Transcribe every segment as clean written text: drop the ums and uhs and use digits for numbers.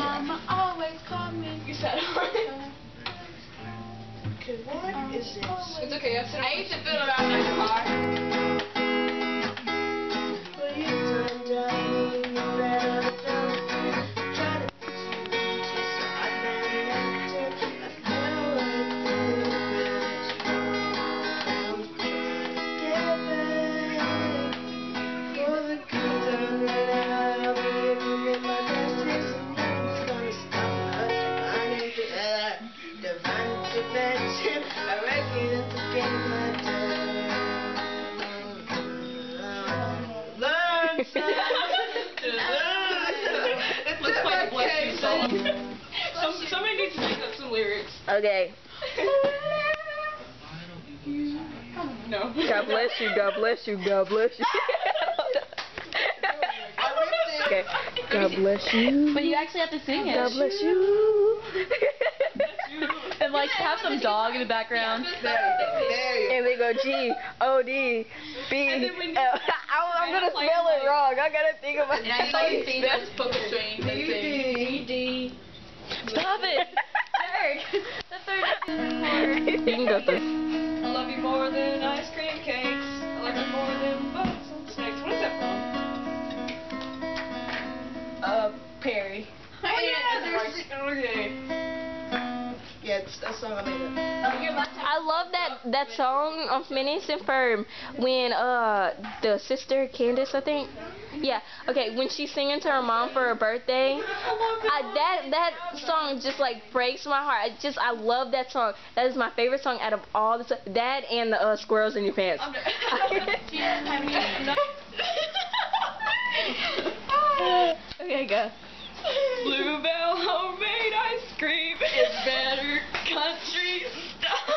I'm always coming. You said it. Okay, what is this? It's okay. I used to feel around in the car. Will you turn down? You better don't try to fix you just so I can enter. I feel like I'm trying to get back for the good time that I'll be giving in my best. Nothing's gonna stop us. Divine intervention. I reckon it's a game my learn It looks like a Bless You song. Somebody needs to make up some lyrics. Okay. No. God bless you, God bless you, God bless you. Okay. God bless you. But you actually have to sing it. God bless you. And like have some dog in the background. And they go G-O-D-B-L. I'm gonna spell it wrong. I gotta think about And I saw you see those puppet strings and sing. Stop it! Derek! The third You can go through. I love you more than ice cream cakes. I love you more than bugs and snakes. What is that from? Perry. Oh yeah, okay. Yeah, it's that song I made up. I love that song of Phineas and Ferb when the sister Candace, I think. Yeah. Okay. When she's singing to her mom for her birthday, that song just like breaks my heart. I love that song. That is my favorite song out of all the that and the Squirrels in Your Pants. Okay, go. Bluebell homemade ice cream is better country style.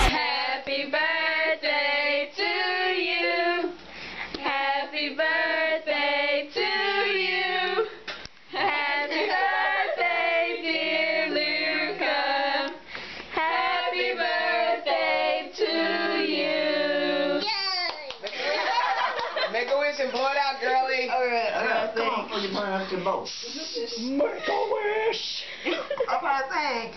Happy birthday to you. Happy birthday to you. Happy birthday, dear Luca. Happy birthday to you. Make a wish and blow it out, girlie. Alright, come on, before you burn up your boat. Make a wish. Okay, thanks.